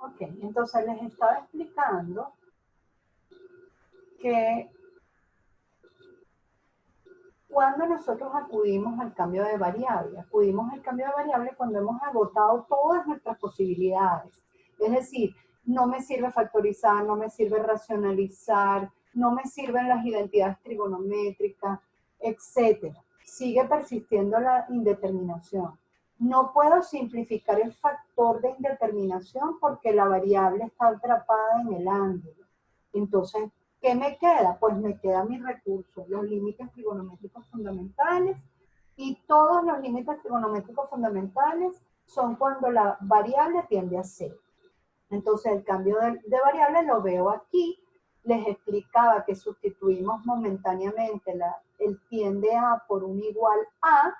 Ok, entonces les estaba explicando que cuando nosotros acudimos al cambio de variable, cuando hemos agotado todas nuestras posibilidades. Es decir, no me sirve factorizar, no me sirve racionalizar, no me sirven las identidades trigonométricas, etc. Sigue persistiendo la indeterminación. No puedo simplificar el factor de indeterminación porque la variable está atrapada en el ángulo. Entonces, ¿qué me queda? Pues me quedan mis recursos, los límites trigonométricos fundamentales, y todos los límites trigonométricos fundamentales son cuando la variable tiende a cero. Entonces el cambio de variable lo veo aquí. Les explicaba que sustituimos momentáneamente el tiende a por un igual a,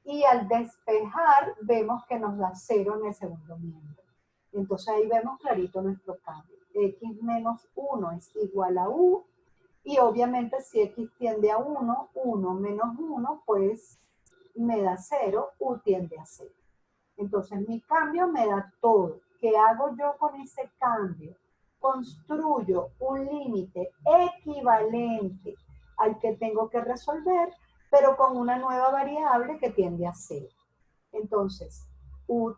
y al despejar vemos que nos da cero en el segundo miembro. Entonces ahí vemos clarito nuestro cambio. X menos 1 es igual a U, y obviamente si X tiende a 1, 1 menos 1, pues me da 0, U tiende a 0. Entonces mi cambio me da todo. ¿Qué hago yo con ese cambio? Construyo un límite equivalente al que tengo que resolver, pero con una nueva variable que tiende a 0. Entonces, U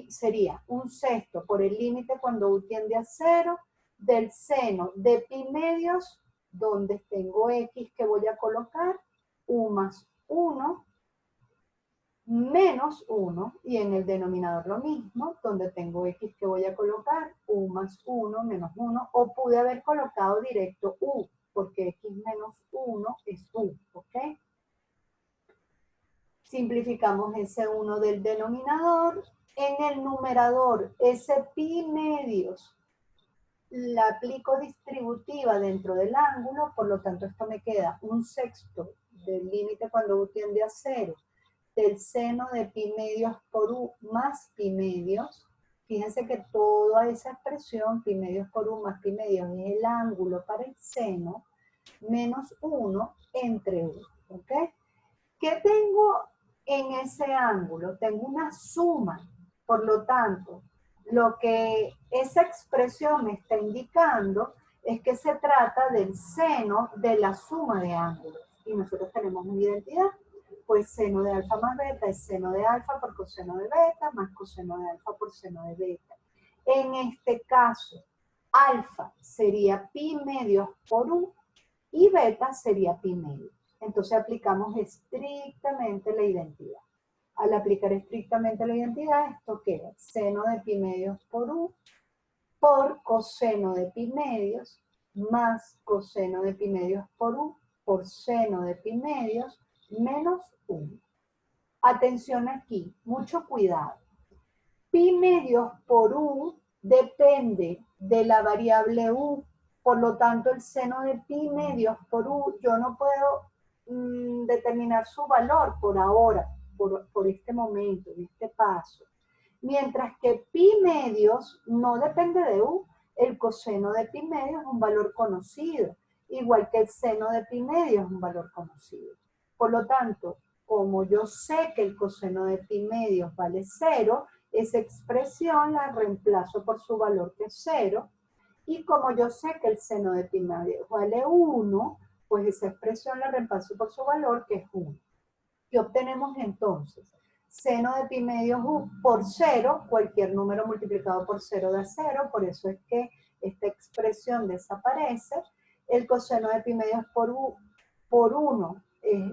sería un sexto por el límite cuando U tiende a 0 del seno de pi medios, donde tengo X que voy a colocar, U más 1 menos 1, y en el denominador lo mismo, donde tengo X que voy a colocar, U más 1 menos 1, o pude haber colocado directo U, porque X menos 1 es U, ¿ok? Simplificamos ese 1 del denominador. En el numerador, ese pi medios la aplico distributiva dentro del ángulo, por lo tanto esto me queda un sexto del límite cuando U tiende a 0 del seno de pi medios por U más pi medios. Fíjense que toda esa expresión, pi medios por U más pi medios, es el ángulo para el seno, menos 1 entre U, ¿ok? ¿Qué tengo en ese ángulo? Tengo una suma, por lo tanto, lo que esa expresión me está indicando es que se trata del seno de la suma de ángulos. Y nosotros tenemos una identidad, pues seno de alfa más beta es seno de alfa por coseno de beta más coseno de alfa por seno de beta. En este caso, alfa sería pi medios por U y beta sería pi medios. Entonces aplicamos estrictamente la identidad. Al aplicar estrictamente la identidad, esto queda seno de pi medios por U por coseno de pi medios más coseno de pi medios por U por seno de pi medios menos 1. Atención aquí, mucho cuidado. Pi medios por U depende de la variable U, por lo tanto el seno de pi medios por U yo no puedo determinar su valor por ahora, por este momento, en este paso. Mientras que pi medios no depende de U, el coseno de pi medios es un valor conocido, igual que el seno de pi medios es un valor conocido. Por lo tanto, como yo sé que el coseno de pi medios vale 0, esa expresión la reemplazo por su valor que es 0, y como yo sé que el seno de pi medios vale 1, pues esa expresión la reemplazo por su valor que es 1. ¿Qué obtenemos entonces? Seno de pi medios U por 0, cualquier número multiplicado por 0 da 0, por eso es que esta expresión desaparece. El coseno de pi medios por U por 1,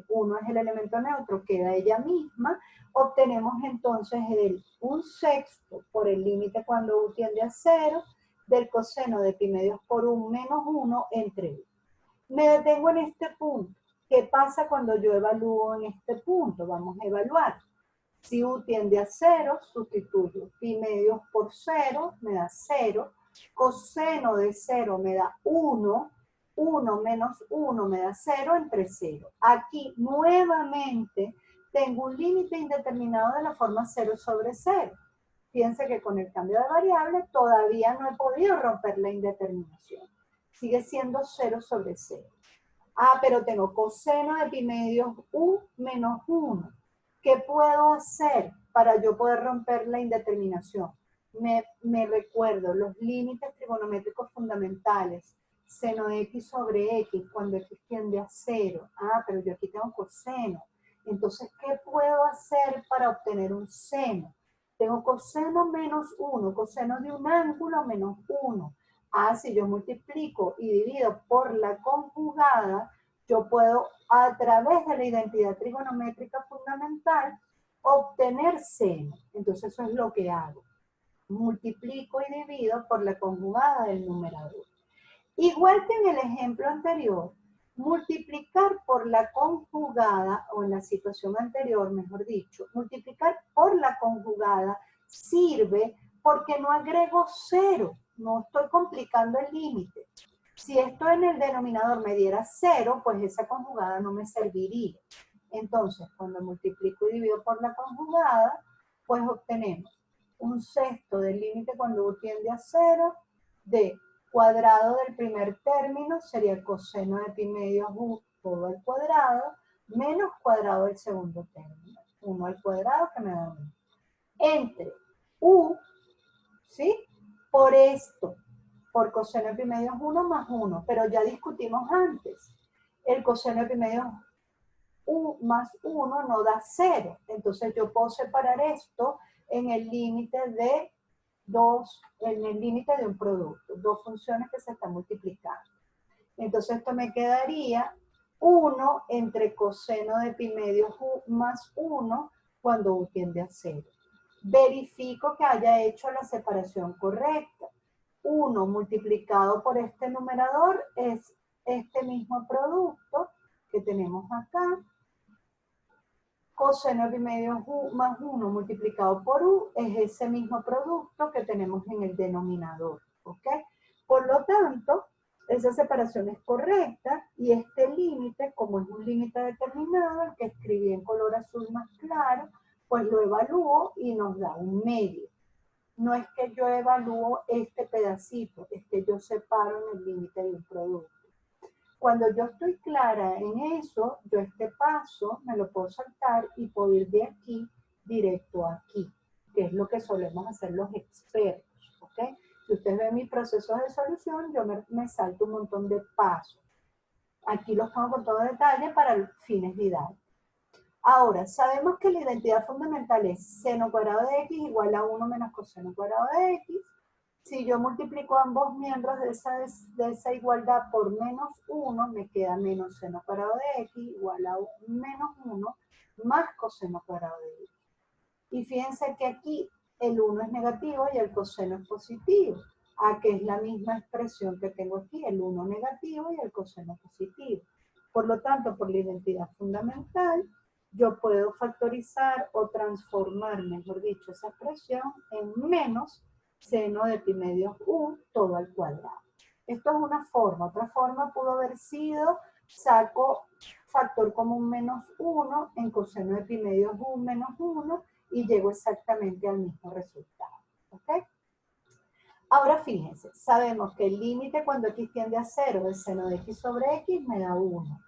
1 es el elemento neutro, queda ella misma. Obtenemos entonces el 1/6 por el límite cuando U tiende a 0 del coseno de pi medios por U menos 1 entre U. Me detengo en este punto. ¿Qué pasa cuando yo evalúo en este punto? Vamos a evaluar. Si U tiende a 0, sustituyo pi medios por 0, me da 0. Coseno de 0 me da 1. 1 menos 1 me da 0 entre 0. Aquí nuevamente tengo un límite indeterminado de la forma 0 sobre 0. Fíjense que con el cambio de variable todavía no he podido romper la indeterminación. Sigue siendo 0 sobre 0. Ah, pero tengo coseno de pi medios U menos 1. ¿Qué puedo hacer para yo poder romper la indeterminación? me recuerdo los límites trigonométricos fundamentales, seno de x sobre x, cuando x tiende a 0. Ah, pero yo aquí tengo coseno. Entonces, ¿qué puedo hacer para obtener un seno? Tengo coseno menos 1, coseno de un ángulo menos 1. Ah, si yo multiplico y divido por la conjugada, yo puedo, a través de la identidad trigonométrica fundamental, obtener seno. Entonces, eso es lo que hago. Multiplico y divido por la conjugada del numerador. Igual que en el ejemplo anterior, multiplicar por la conjugada, o en la situación anterior, mejor dicho, multiplicar por la conjugada sirve porque no agrego 0, no estoy complicando el límite. Si esto en el denominador me diera 0, pues esa conjugada no me serviría. Entonces, cuando multiplico y divido por la conjugada, pues obtenemos un sexto del límite cuando u tiende a 0 de cuadrado del primer término, sería coseno de pi medios u todo al cuadrado, menos cuadrado del segundo término, 1 al cuadrado que me da 1. Entre u, ¿sí? Por esto, por coseno de pi medios 1 más 1, pero ya discutimos antes, el coseno de pi medios u más 1 no da 0, entonces yo puedo separar esto en el límite de en el límite de un producto, dos funciones que se están multiplicando. Entonces esto me quedaría 1 entre coseno de pi medios u más 1 cuando u tiende a 0. Verifico que haya hecho la separación correcta. 1 multiplicado por este numerador es este mismo producto que tenemos acá. Coseno de pi medios u más 1 multiplicado por u es ese mismo producto que tenemos en el denominador, ¿ok? Por lo tanto, esa separación es correcta y este límite, como es un límite determinado, el que escribí en color azul más claro, pues lo evalúo y nos da un medio. No es que yo evalúo este pedacito, es que yo separo en el límite de un producto. Cuando yo estoy clara en eso, yo este paso me lo puedo saltar y puedo ir de aquí directo a aquí, que es lo que solemos hacer los expertos, ¿ok? Si ustedes ven mi proceso de solución, yo me salto un montón de pasos. Aquí los pongo con todo detalle para fines didácticos. Ahora, sabemos que la identidad fundamental es seno cuadrado de x igual a 1 menos coseno cuadrado de x. Si yo multiplico ambos miembros de esa igualdad por menos 1, me queda menos seno cuadrado de x igual a menos 1 más coseno cuadrado de x. Y fíjense que aquí el 1 es negativo y el coseno es positivo. Que es la misma expresión que tengo aquí, el 1 negativo y el coseno positivo. Por lo tanto, por la identidad fundamental, yo puedo factorizar o transformar, mejor dicho, esa expresión en menos seno de pi medios u todo al cuadrado. Esto es una forma. Otra forma pudo haber sido, saco factor común menos 1 en coseno de pi medios u menos 1 y llego exactamente al mismo resultado. ¿Ok? Ahora fíjense, sabemos que el límite cuando x tiende a 0 del seno de x sobre x me da 1.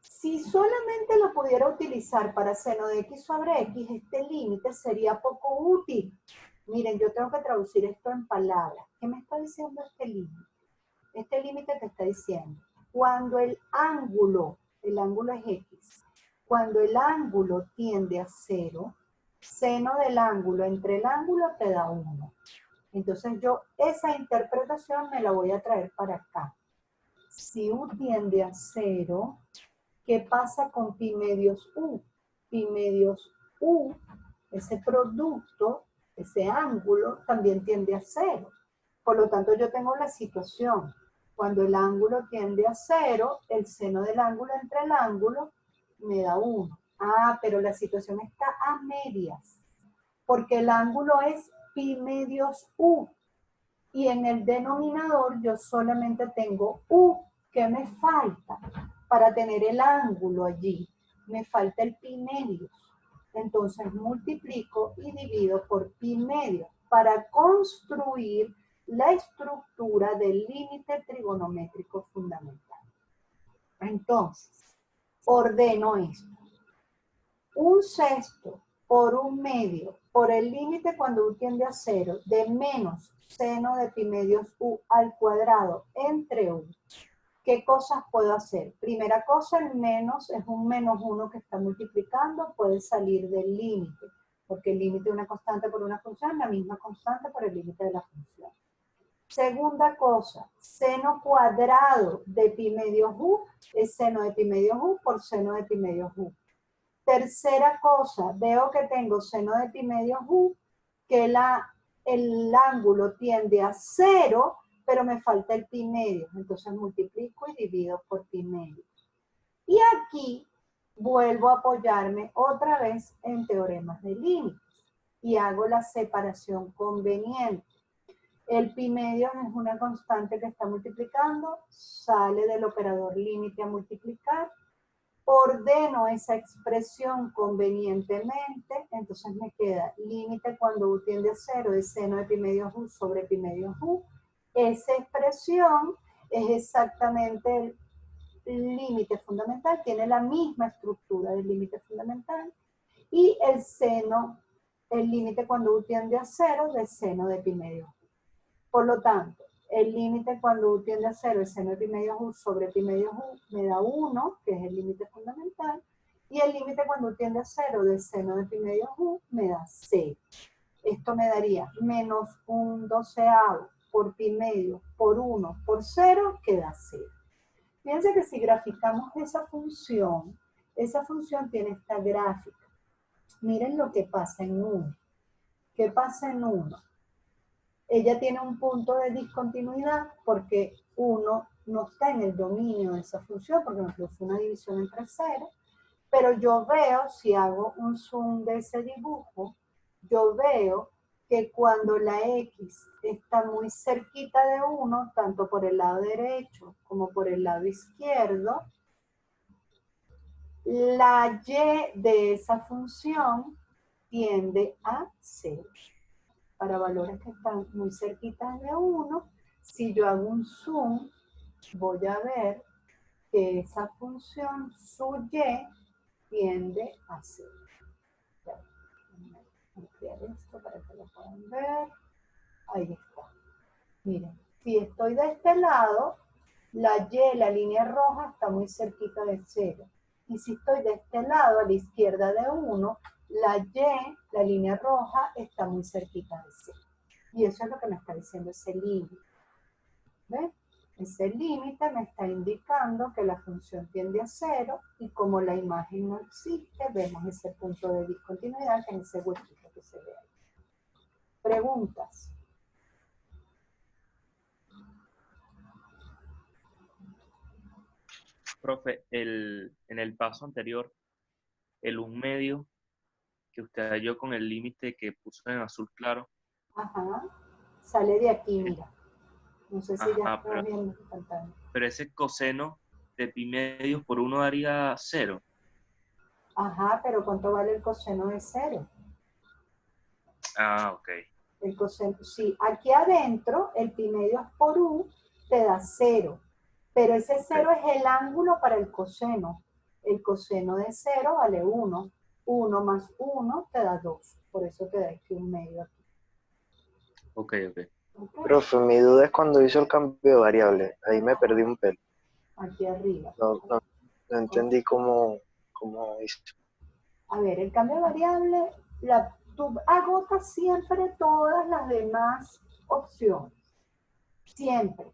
Si solamente lo pudiera utilizar para seno de x sobre x, este límite sería poco útil. Miren, yo tengo que traducir esto en palabras. ¿Qué me está diciendo este límite? Este límite te está diciendo, cuando el ángulo es x, cuando el ángulo tiende a 0, seno del ángulo entre el ángulo te da 1. Entonces yo esa interpretación me la voy a traer para acá. Si u tiende a 0, ¿qué pasa con pi medios u? Pi medios u, ese producto, ese ángulo, también tiende a 0. Por lo tanto, yo tengo la situación. Cuando el ángulo tiende a 0, el seno del ángulo entre el ángulo me da 1. Pero la situación está a medias. Porque el ángulo es pi medios u. Y en el denominador yo solamente tengo u. ¿Qué me falta? Para tener el ángulo allí, me falta el pi medios. Entonces multiplico y divido por pi medios para construir la estructura del límite trigonométrico fundamental. Entonces, ordeno esto. Un sexto por 1/2 por el límite cuando u tiende a 0 de menos seno de pi medios u al cuadrado entre u, ¿qué cosas puedo hacer? Primera cosa, el menos es un -1 que está multiplicando, puede salir del límite, porque el límite de una constante por una función es la misma constante por el límite de la función. Segunda cosa, seno cuadrado de pi medios u es seno de pi medios u por seno de pi medios u. Tercera cosa, veo que tengo seno de pi medios u, que el ángulo tiende a 0, pero me falta el pi medios. Entonces multiplico y divido por pi medios. Y aquí vuelvo a apoyarme otra vez en teoremas de límites y hago la separación conveniente. El pi medios es una constante que está multiplicando, sale del operador límite a multiplicar, ordeno esa expresión convenientemente, entonces me queda límite cuando u tiende a 0 es seno de pi medios u sobre pi medios u. Esa expresión es exactamente el límite fundamental, tiene la misma estructura del límite fundamental, y el seno, el límite cuando u tiende a 0 de seno de pi medios u. Por lo tanto, el límite cuando u tiende a 0 es seno de pi medios u sobre pi medios u me da 1, que es el límite fundamental, y el límite cuando u tiende a 0 de seno de pi medios u me da 0. Esto me daría menos 1/12 por pi medios por 1 por 0, queda 0. Fíjense que si graficamos esa función tiene esta gráfica. Miren lo que pasa en 1. ¿Qué pasa en 1? Ella tiene un punto de discontinuidad porque 1 no está en el dominio de esa función, porque me produce una división entre 0, pero yo veo, si hago un zoom de ese dibujo, yo veo que cuando la x está muy cerquita de 1, tanto por el lado derecho como por el lado izquierdo, la y de esa función tiende a 0. Para valores que están muy cerquitas de 1, si yo hago un zoom, voy a ver que esa función, su y, tiende a 0. Voy a ampliar esto para que lo puedan ver. Ahí está. Miren, si estoy de este lado, la y, la línea roja, está muy cerquita de 0. Y si estoy de este lado, a la izquierda de 1, la y, la línea roja, está muy cerquita de 0. Y eso es lo que me está diciendo ese límite. ¿Ven? Ese límite me está indicando que la función tiende a 0 y como la imagen no existe, vemos ese punto de discontinuidad que es ese huequito que se ve ahí. Preguntas. Profe, en el paso anterior, el 1/2 que usted halló con el límite que puso en azul claro. Ajá. Sale de aquí, mira. No sé si ya Ajá, estás viendo tu pantalla. pero ese coseno de pi medios por 1 daría 0. Ajá, pero ¿cuánto vale el coseno de 0? Ah, ok. El coseno, sí, aquí adentro el pi medios por u te da 0, pero ese 0 es el ángulo para el coseno. El coseno de 0 vale 1. 1 más 1 te da 2. Por eso te da aquí 1/2 aquí. Ok. ¿Okay? Profe, mi duda es cuando hizo el cambio de variable. Ahí me perdí un pelo. Aquí arriba. No entendí cómo hizo. A ver, el cambio de variable, tú agotas siempre todas las demás opciones. Siempre.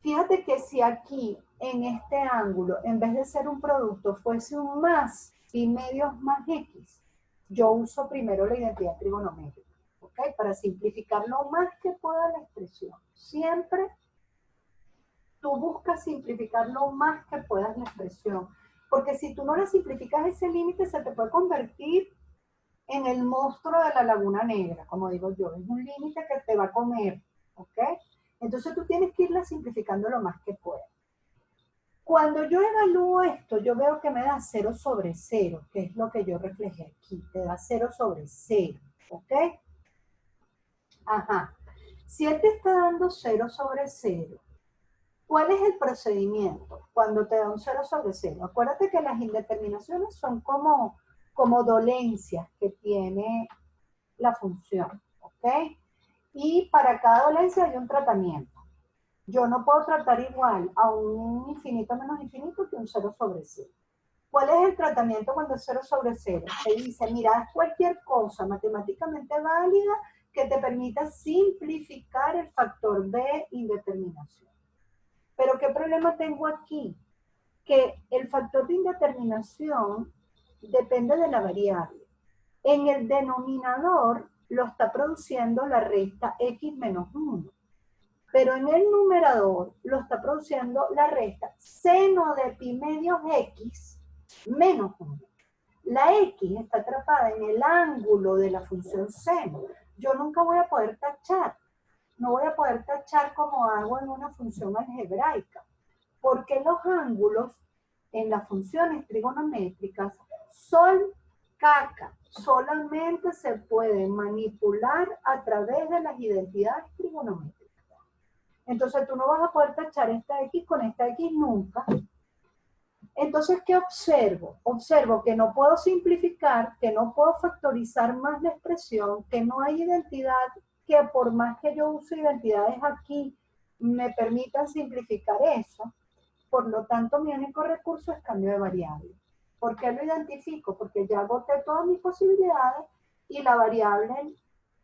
Fíjate que si aquí, en este ángulo, en vez de ser un producto, fuese un más pi medios más x, yo uso primero la identidad trigonométrica, ¿ok? Para simplificar lo más que pueda la expresión. Siempre tú buscas simplificar lo más que puedas la expresión, porque si tú no la simplificas ese límite, se te puede convertir en el monstruo de la laguna negra, como digo yo. Es un límite que te va a comer, ¿ok? Entonces tú tienes que irla simplificando lo más que puedas. Cuando yo evalúo esto, yo veo que me da 0 sobre 0, que es lo que yo reflejé aquí. Te da 0 sobre 0, ¿ok? Ajá. Si él te está dando 0 sobre 0, ¿cuál es el procedimiento cuando te da un 0 sobre 0? Acuérdate que las indeterminaciones son como como dolencias que tiene la función, ¿ok? Y para cada dolencia hay un tratamiento. Yo no puedo tratar igual a un infinito menos infinito que un 0 sobre 0. ¿Cuál es el tratamiento cuando es 0 sobre 0? Te dice, mira, haz cualquier cosa matemáticamente válida que te permita simplificar el factor de indeterminación. Pero ¿qué problema tengo aquí? Que el factor de indeterminación depende de la variable. En el denominador lo está produciendo la resta x menos 1. Pero en el numerador lo está produciendo la resta seno de pi medios x menos 1. La x está atrapada en el ángulo de la función seno. Yo nunca voy a poder tachar. No voy a poder tachar como hago en una función algebraica. Porque los ángulos en las funciones trigonométricas son caca. Solamente se pueden manipular a través de las identidades trigonométricas. Entonces tú no vas a poder tachar esta X con esta X nunca. Entonces, ¿qué observo? Observo que no puedo simplificar, que no puedo factorizar más la expresión, que no hay identidad, que por más que yo use identidades aquí, me permitan simplificar eso. Por lo tanto, mi único recurso es cambio de variable. ¿Por qué lo identifico? Porque ya agoté todas mis posibilidades y la variable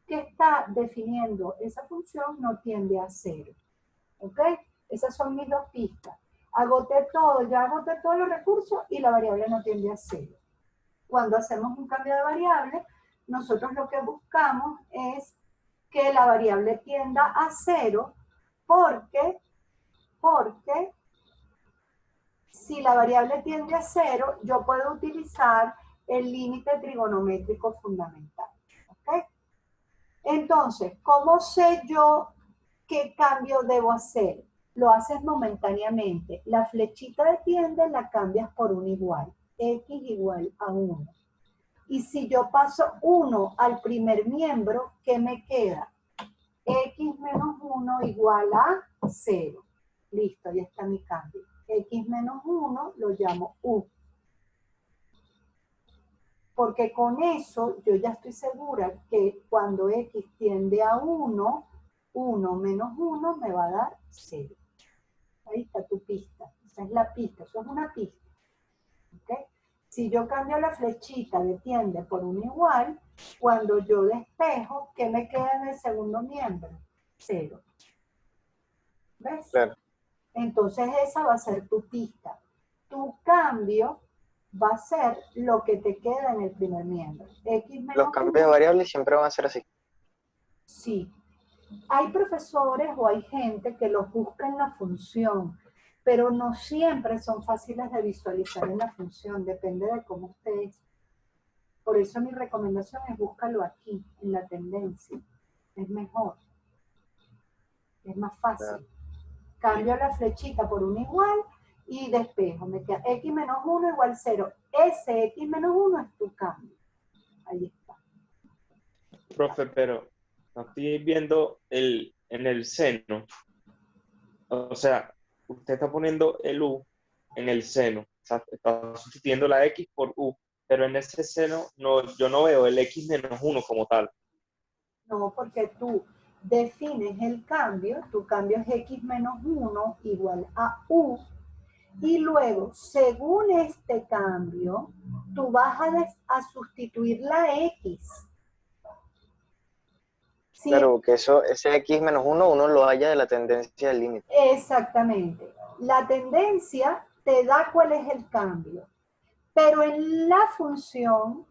que está definiendo esa función no tiende a 0. ¿Ok? Esas son mis dos pistas. Agoté todo, ya agoté todos los recursos y la variable no tiende a 0. Cuando hacemos un cambio de variable, nosotros lo que buscamos es que la variable tienda a 0 porque si la variable tiende a 0, yo puedo utilizar el límite trigonométrico fundamental. ¿Ok? Entonces, ¿cómo sé yo qué cambio debo hacer? Lo haces momentáneamente. La flechita de tiende la cambias por un igual. X igual a 1. Y si yo paso 1 al primer miembro, ¿qué me queda? X menos 1 igual a 0. Listo, ya está mi cambio. X menos 1 lo llamo U. Porque con eso yo ya estoy segura que cuando X tiende a 1, 1 menos 1 me va a dar 0. Ahí está tu pista. Esa es la pista. Eso es una pista. ¿Okay? Si yo cambio la flechita de tiende por un igual, cuando yo despejo, ¿qué me queda en el segundo miembro? 0. ¿Ves? Claro. Entonces esa va a ser tu pista. Tu cambio va a ser lo que te queda en el primer miembro. X menos Los cambios de variables siempre van a ser así. Sí. Hay profesores o hay gente que los busca en la función, pero no siempre son fáciles de visualizar en la función, depende de cómo ustedes. Por eso mi recomendación es búscalo aquí, en la tendencia. Es mejor. Es más fácil. Cambio la flechita por un igual y despejo. Me queda X menos 1 igual 0. Ese X menos 1 es tu cambio. Ahí está. Profe, pero no estoy viendo en el seno. O sea, usted está poniendo el U en el seno. O sea, está sustituyendo la X por U. Pero en ese seno yo no veo el X menos 1 como tal. No, porque tú defines el cambio, tu cambio es X menos 1 igual a U, y luego, según este cambio, tú vas a sustituir la X. ¿Sí? Claro, que ese X menos 1, uno lo halla de la tendencia del límite. Exactamente. La tendencia te da cuál es el cambio. Pero en la función,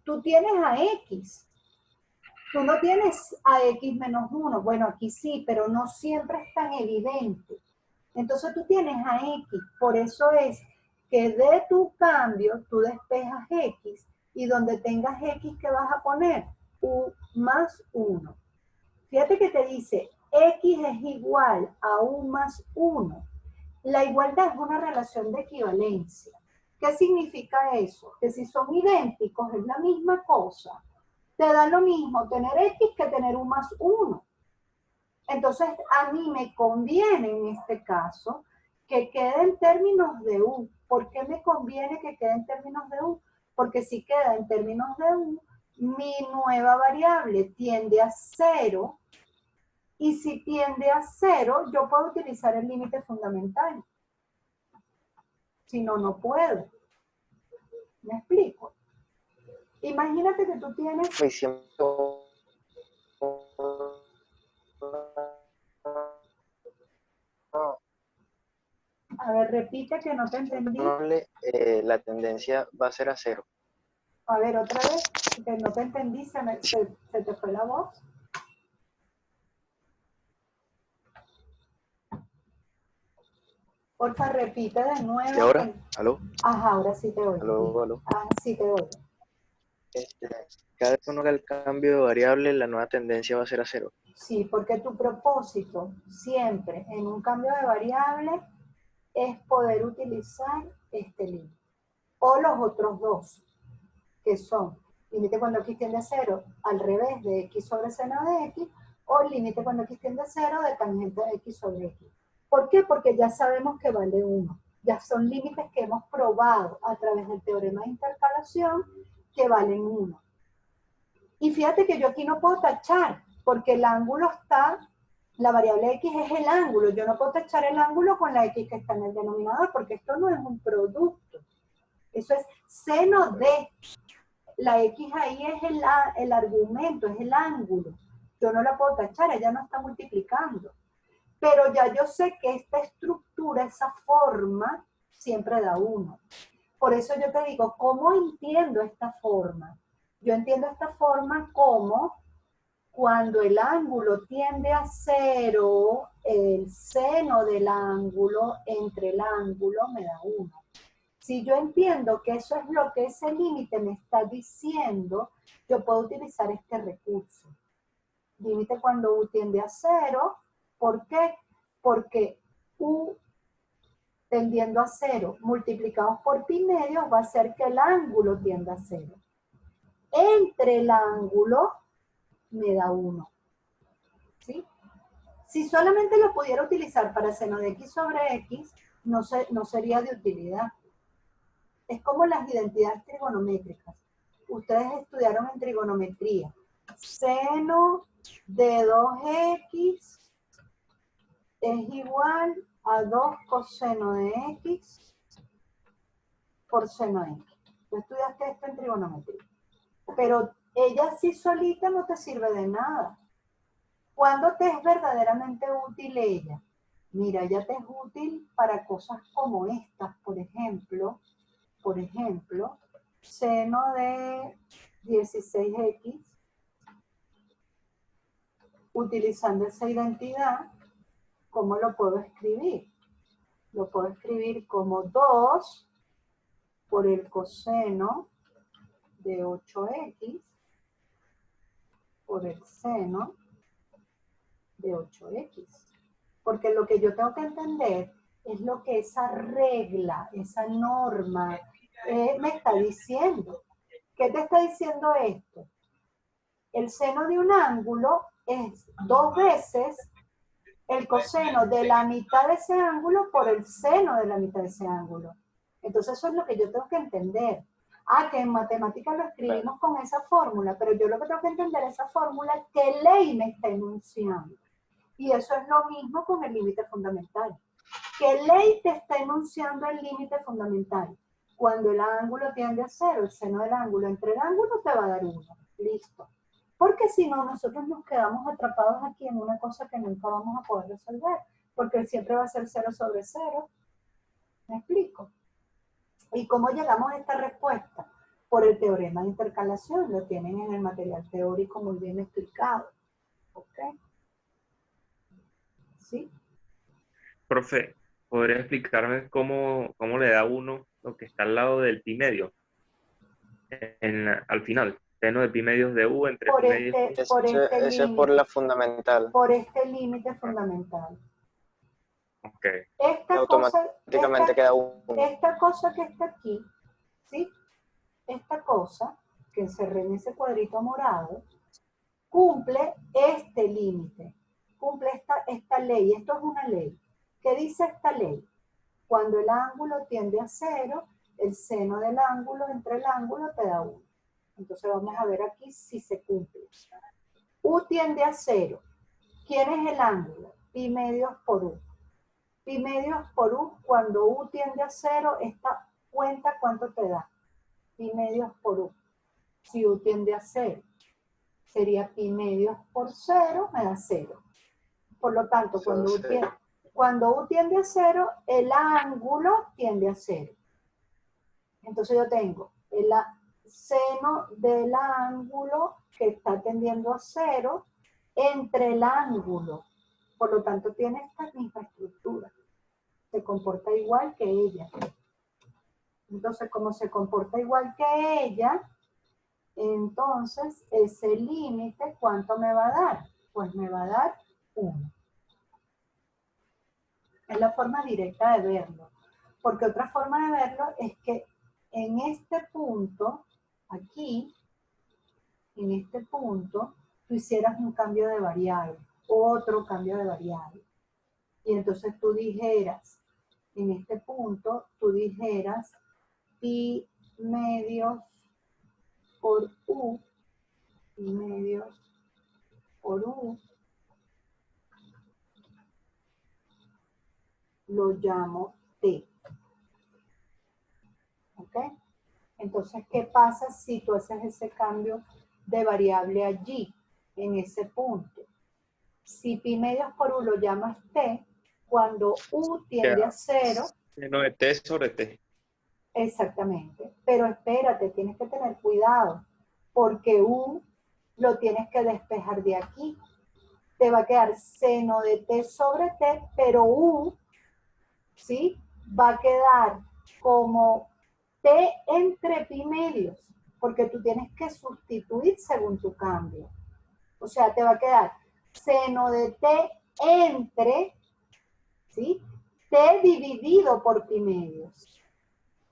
tú tienes a X. Tú no tienes a X menos 1. Bueno, aquí sí, pero no siempre es tan evidente. Entonces tú tienes a X. Por eso es que de tu cambio tú despejas X y donde tengas X, ¿qué vas a poner? U más 1. Fíjate que te dice X es igual a U más 1. La igualdad es una relación de equivalencia. ¿Qué significa eso? Que si son idénticos, es la misma cosa. Te da lo mismo tener X que tener U más 1. Entonces, a mí me conviene en este caso que quede en términos de U. ¿Por qué me conviene que quede en términos de U? Porque si queda en términos de U, mi nueva variable tiende a 0, y si tiende a 0, yo puedo utilizar el límite fundamental. Si no, no puedo. ¿Me explico? Imagínate que tú tienes... Y siempre A ver, repite que no te entendí. la tendencia va a ser a 0. A ver, otra vez, que no te entendí, se te fue la voz. Porfa, repite de nuevo. ¿Y ahora? ¿Aló? Ajá, ahora sí te oigo. ¿Aló? ¿Aló? Ah, sí te oigo. Cada vez que uno haga el cambio de variable, la nueva tendencia va a ser a 0. Sí, porque tu propósito siempre en un cambio de variable es poder utilizar este límite. O los otros dos, que son límite cuando x tiende a 0 al revés de x sobre seno de x, o límite cuando x tiende a 0 de tangente de x sobre x. ¿Por qué? Porque ya sabemos que vale 1. Ya son límites que hemos probado a través del teorema de intercalación que valen 1. Y fíjate que yo aquí no puedo tachar, porque el ángulo está, la variable x es el ángulo. Yo no puedo tachar el ángulo con la x que está en el denominador, porque esto no es un producto. Eso es seno de. La x ahí es el argumento, es el ángulo. Yo no la puedo tachar, ella no está multiplicando. Pero ya yo sé que esta estructura, esa forma, siempre da 1. Por eso yo te digo, ¿cómo entiendo esta forma? Yo entiendo esta forma como cuando el ángulo tiende a 0, el seno del ángulo entre el ángulo me da 1. Si yo entiendo que eso es lo que ese límite me está diciendo, yo puedo utilizar este recurso. Límite cuando U tiende a 0. ¿Por qué? Porque U tendiendo a 0 multiplicados por pi medios va a hacer que el ángulo tienda a 0. Entre el ángulo me da 1. ¿Sí? Si solamente lo pudiera utilizar para seno de x sobre x, no sería de utilidad. Es como las identidades trigonométricas. Ustedes estudiaron en trigonometría. Seno de 2x es igual a 2 coseno de x por seno de x. Tú estudiaste esto en trigonometría. Pero ella sí solita no te sirve de nada. ¿Cuándo te es verdaderamente útil ella? Mira, ella te es útil para cosas como estas, por ejemplo, seno de 16x, utilizando esa identidad, ¿cómo lo puedo escribir? Lo puedo escribir como 2 por el coseno de 8x por el seno de 8x. Porque lo que yo tengo que entender es lo que esa regla, esa norma me está diciendo. ¿Qué te está diciendo esto? El seno de un ángulo es 2 veces el coseno de la mitad de ese ángulo por el seno de la mitad de ese ángulo. Entonces eso es lo que yo tengo que entender. Ah, que en matemáticas lo escribimos con esa fórmula, pero yo lo que tengo que entender es esa fórmula, ¿qué ley me está enunciando? Y eso es lo mismo con el límite fundamental. ¿Qué ley te está enunciando el límite fundamental? Cuando el ángulo tiende a 0, el seno del ángulo entre el ángulo te va a dar 1. Listo. Porque si no, nosotros nos quedamos atrapados aquí en una cosa que nunca vamos a poder resolver, porque siempre va a ser 0 sobre 0. ¿Me explico? ¿Y cómo llegamos a esta respuesta? Por el teorema de intercalación, lo tienen en el material teórico muy bien explicado. ¿Ok? ¿Sí? Profe, ¿podría explicarme cómo le da uno lo que está al lado del pi medio? Al final, seno de pi medios de U entre pi medios. Ese es por la fundamental. Por este límite fundamental. Ok. Automáticamente queda 1. Esta cosa que está aquí, ¿sí? Esta cosa que encerré en ese cuadrito morado, cumple este límite, cumple esta ley. Esto es una ley. ¿Qué dice esta ley? Cuando el ángulo tiende a 0, el seno del ángulo entre el ángulo te da 1. Entonces vamos a ver aquí si se cumple. U tiende a 0. ¿Quién es el ángulo? Pi medios por U. Pi medios por U, cuando U tiende a 0, esta cuenta cuánto te da. Pi medios por U. Si U tiende a 0, sería pi medios por 0, me da 0. Por lo tanto, cuando U tiende a 0, el ángulo tiende a 0. Entonces yo tengo el seno del ángulo que está tendiendo a 0 entre el ángulo. Por lo tanto, tiene esta misma estructura. Se comporta igual que ella. Entonces, como se comporta igual que ella, entonces ese límite, ¿cuánto me va a dar? Pues me va a dar 1. Es la forma directa de verlo. Porque otra forma de verlo es que en este punto, aquí, en este punto, tú hicieras un cambio de variable, otro cambio de variable. Y entonces tú dijeras, en este punto, tú dijeras pi medios por U, pi medios por U, lo llamo T. ¿Ok? Entonces, ¿qué pasa si tú haces ese cambio de variable allí, en ese punto? Si pi medios por U lo llamas T, cuando U tiende a 0... Seno de T sobre T. Exactamente. Pero espérate, tienes que tener cuidado, porque U lo tienes que despejar de aquí. Te va a quedar seno de T sobre T, pero U, ¿sí? Va a quedar como T entre pi medios, porque tú tienes que sustituir según tu cambio. O sea, te va a quedar seno de T entre, ¿sí? T dividido por pi medios.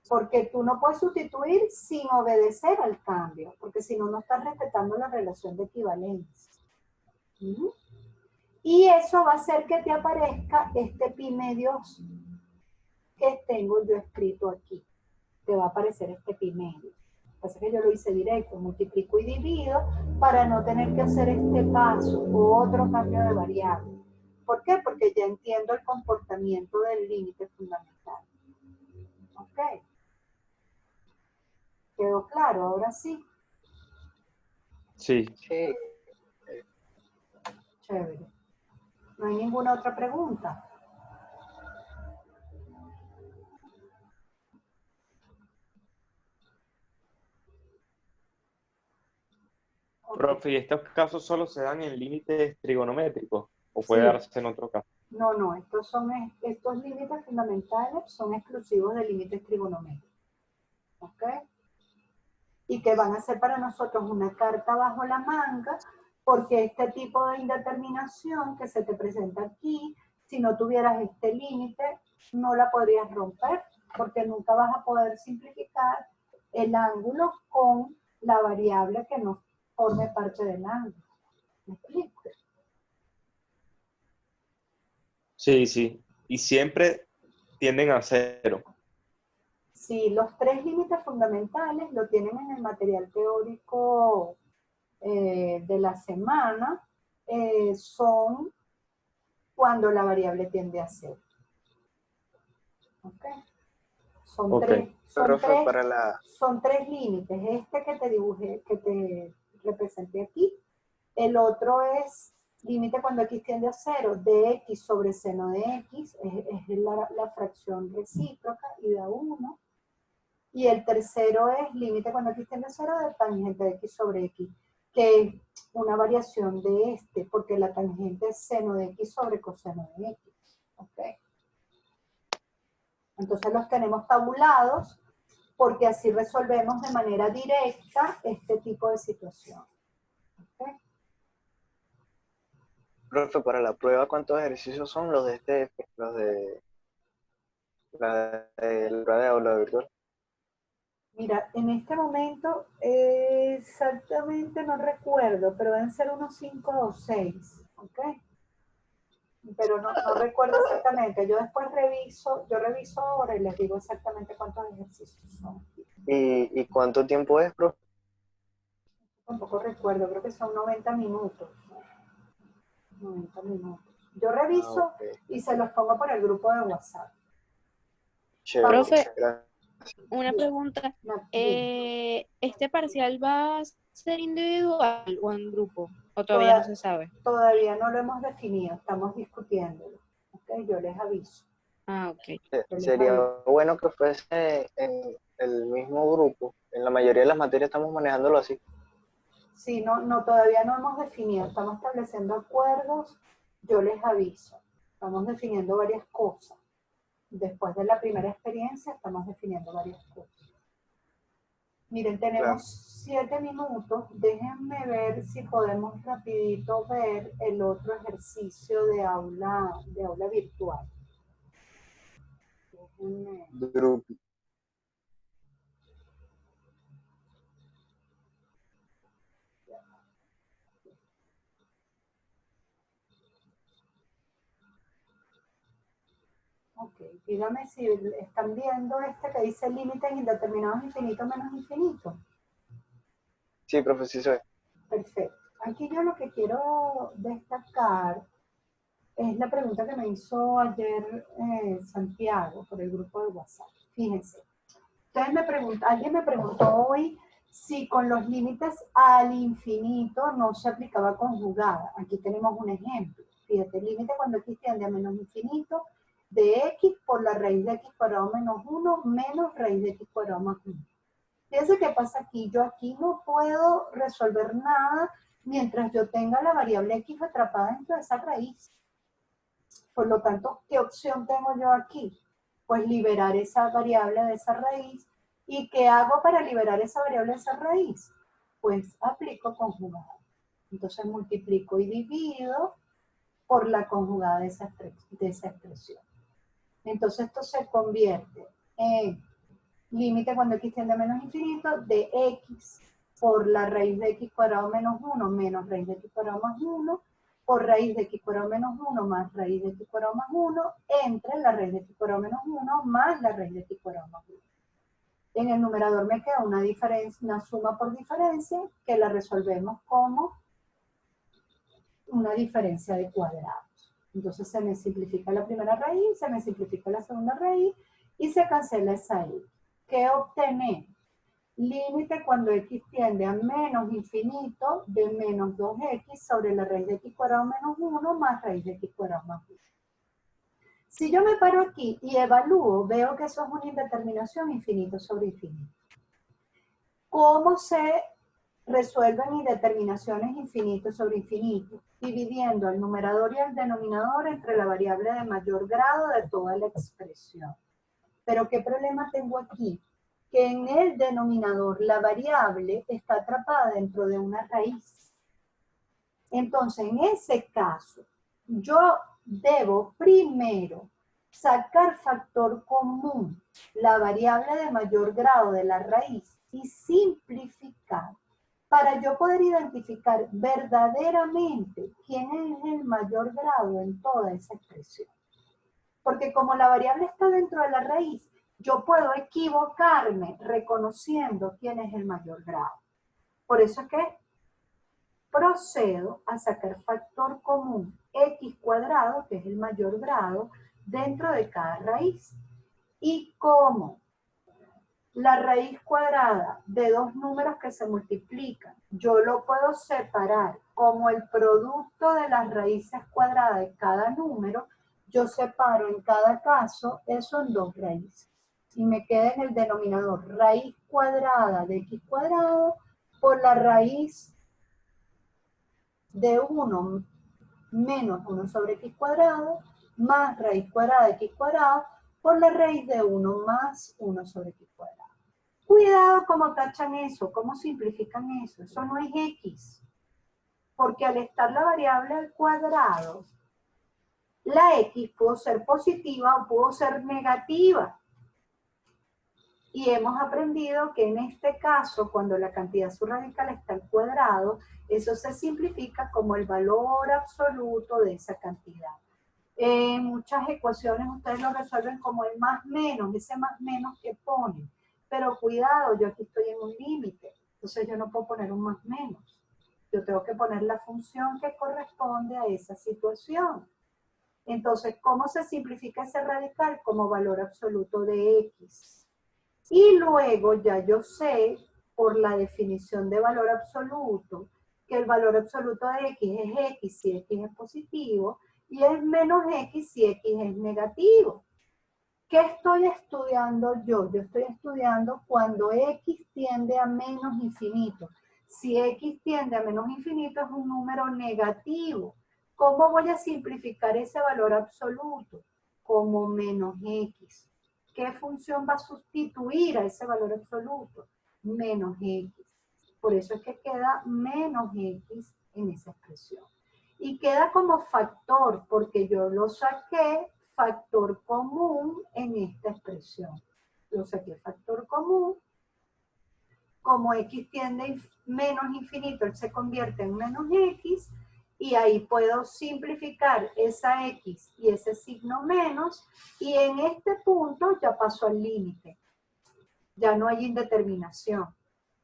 Porque tú no puedes sustituir sin obedecer al cambio, porque si no, no estás respetando la relación de equivalencia. Y eso va a hacer que te aparezca este pi medios que tengo yo escrito aquí. Te va a aparecer este pi medios. Lo que pasa es que yo lo hice directo, multiplico y divido para no tener que hacer este paso o otro cambio de variable. ¿Por qué? Porque ya entiendo el comportamiento del límite fundamental. ¿Ok? ¿Quedó claro? Ahora sí. Sí. Sí. Chévere. ¿No hay ninguna otra pregunta? Okay. Profe, ¿y estos casos solo se dan en límites trigonométricos o puede Sí. darse en otro caso? No, estos límites fundamentales son exclusivos de límites trigonométricos. ¿Ok? Y que van a ser para nosotros una carta bajo la manga, porque este tipo de indeterminación que se te presenta aquí, si no tuvieras este límite, no la podrías romper, porque nunca vas a poder simplificar el ángulo con la variable que no forme parte del ángulo. ¿Me explico? Sí, sí. Y siempre tienden a 0. Sí, los 3 límites fundamentales lo tienen en el material teórico de la semana, son cuando la variable tiende a 0. ¿Ok? Son, Ok. son tres límites. Este que te dibujé, que te representé aquí. El otro es límite cuando x tiende a 0 de x sobre seno de x, es la fracción recíproca y da 1. Y el tercero es límite cuando x tiende a 0 de tangente de x sobre x, que es una variación de este, porque la tangente es seno de x sobre coseno de x. ¿Ok? Entonces los tenemos tabulados porque así resolvemos de manera directa este tipo de situación. ¿Ok? Profe, para la prueba, ¿cuántos ejercicios son los de la prueba de aula virtual? Mira, en este momento exactamente no recuerdo, pero deben ser unos 5 o 6. ¿Ok? pero no recuerdo exactamente. Yo después reviso ahora y les digo exactamente cuántos ejercicios son. ¿Y cuánto tiempo es, profe? Tampoco recuerdo, creo que son 90 minutos. 90 minutos. Yo reviso Ok. y se los pongo por el grupo de WhatsApp. Chévere. Profe, Gracias. una pregunta. ¿Este parcial va a ser individual o en grupo? ¿O todavía no se sabe? Todavía no lo hemos definido, estamos discutiéndolo. ¿Okay? Yo les aviso. Ah, ok. Sería bueno que fuese en el mismo grupo. En la mayoría de las materias estamos manejándolo así. Sí, todavía no hemos definido, estamos estableciendo acuerdos, yo les aviso. Estamos definiendo varias cosas. Después de la primera experiencia, estamos definiendo varias cosas. Miren, tenemos 7 minutos. Déjenme ver si podemos rapidito ver el otro ejercicio de aula virtual. Déjenme. Grupo. Ok, dígame si están viendo este que dice límites indeterminados infinito menos infinito. Sí, profe, sí soy. Perfecto. Aquí yo lo que quiero destacar es la pregunta que me hizo ayer Santiago por el grupo de WhatsApp. Fíjense. Alguien me preguntó hoy si con los límites al infinito no se aplicaba conjugada. Aquí tenemos un ejemplo. Fíjate, el límite cuando x tiende a menos infinito de x por la raíz de x cuadrado menos 1 menos raíz de x cuadrado más 1. Fíjense qué pasa aquí. Yo aquí no puedo resolver nada mientras yo tenga la variable x atrapada dentro de esa raíz. Por lo tanto, ¿qué opción tengo yo aquí? Pues liberar esa variable de esa raíz. ¿Y qué hago para liberar esa variable de esa raíz? Pues aplico conjugada. Entonces multiplico y divido por la conjugada de esa expresión. Entonces esto se convierte en límite cuando x tiende a menos infinito de x por la raíz de x cuadrado menos 1 menos raíz de x cuadrado más 1 por raíz de x cuadrado menos 1 más raíz de x cuadrado más 1 entre la raíz de x cuadrado menos 1 más la raíz de x cuadrado más 1. En el numerador me queda una suma por diferencia que la resolvemos como una diferencia de cuadrados. Entonces se me simplifica la primera raíz, se me simplifica la segunda raíz y se cancela esa y. ¿Qué obtenemos? Límite cuando x tiende a menos infinito de menos 2x sobre la raíz de x cuadrado menos 1 más raíz de x cuadrado más 1. Si yo me paro aquí y evalúo, veo que eso es una indeterminación infinito sobre infinito. ¿Cómo se resuelven indeterminaciones infinito sobre infinito? Dividiendo el numerador y el denominador entre la variable de mayor grado de toda la expresión. Pero ¿qué problema tengo aquí? Que en el denominador la variable está atrapada dentro de una raíz. Entonces, en ese caso, yo debo primero sacar factor común, la variable de mayor grado de la raíz, y simplificar para yo poder identificar verdaderamente quién es el mayor grado en toda esa expresión. Porque como la variable está dentro de la raíz, yo puedo equivocarme reconociendo quién es el mayor grado. Por eso es que procedo a sacar factor común x cuadrado, que es el mayor grado, dentro de cada raíz. Y como la raíz cuadrada de dos números que se multiplican, yo lo puedo separar como el producto de las raíces cuadradas de cada número, yo separo en cada caso eso en dos raíces. Y me queda en el denominador raíz cuadrada de x cuadrado por la raíz de 1 menos 1 sobre x cuadrado más raíz cuadrada de x cuadrado por la raíz de 1 más 1 sobre x cuadrado. Cuidado cómo tachan eso, cómo simplifican eso. Eso no es x. Porque al estar la variable al cuadrado, la x pudo ser positiva o pudo ser negativa. Y hemos aprendido que en este caso, cuando la cantidad subradical está al cuadrado, eso se simplifica como el valor absoluto de esa cantidad. Muchas ecuaciones ustedes lo resuelven como el más menos, ese más menos que ponen. Pero cuidado, yo aquí estoy en un límite, entonces yo no puedo poner un más menos. Yo tengo que poner la función que corresponde a esa situación. Entonces, ¿cómo se simplifica ese radical? Como valor absoluto de x. Y luego ya yo sé, por la definición de valor absoluto, que el valor absoluto de x es x si x es positivo, y es menos x si x es negativo. ¿Qué estoy estudiando yo? Yo estoy estudiando cuando x tiende a menos infinito. Si x tiende a menos infinito es un número negativo. ¿Cómo voy a simplificar ese valor absoluto? Como menos x. ¿Qué función va a sustituir a ese valor absoluto? Menos x. Por eso es que queda menos x en esa expresión. Y queda como factor, porque yo lo saqué factor común en esta expresión. Lo saqué factor común. Como x tiende a menos infinito, él se convierte en menos x, y ahí puedo simplificar esa x y ese signo menos, y en este punto ya paso al límite. Ya no hay indeterminación.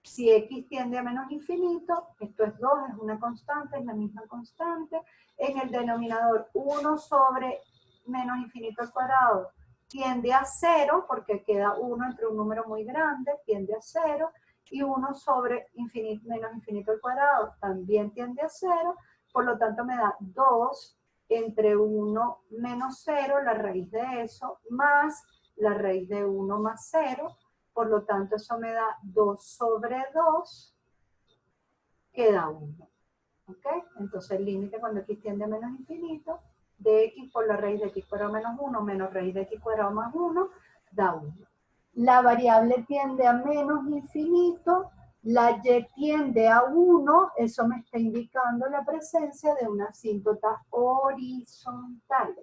Si x tiende a menos infinito, esto es 2, es una constante, es la misma constante. En el denominador 1 sobre menos infinito al cuadrado tiende a 0, porque queda 1 entre un número muy grande, tiende a 0. Y 1 sobre menos infinito al cuadrado también tiende a 0. Por lo tanto me da 2 entre 1 menos 0, la raíz de eso, más la raíz de 1 más 0. Por lo tanto, eso me da 2 sobre 2, queda 1. ¿Ok? Entonces, el límite cuando x tiende a menos infinito, de x por la raíz de x cuadrado menos 1, menos raíz de x cuadrado más 1, da 1. La variable tiende a menos infinito, la y tiende a 1, eso me está indicando la presencia de una asíntota horizontal.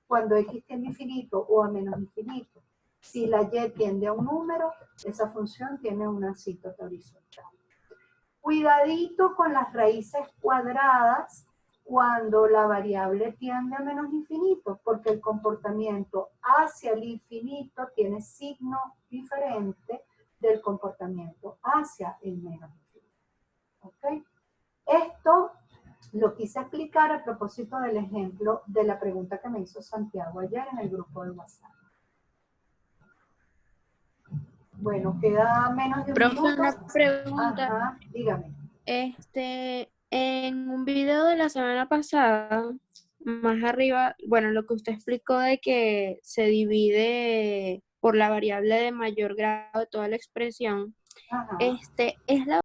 Cuando x tiende a infinito o a menos infinito. Si la y tiende a un número, esa función tiene una asíntota horizontal. Cuidadito con las raíces cuadradas cuando la variable tiende a menos infinito, porque el comportamiento hacia el infinito tiene signo diferente del comportamiento hacia el menos infinito. ¿Ok? Esto lo quise explicar a propósito del ejemplo de la pregunta que me hizo Santiago ayer en el grupo de WhatsApp. Bueno, queda menos de un Profe, minuto. una pregunta. Ajá, dígame. En un video de la semana pasada, más arriba, bueno, lo que usted explicó de que se divide por la variable de mayor grado de toda la expresión, Ajá. es la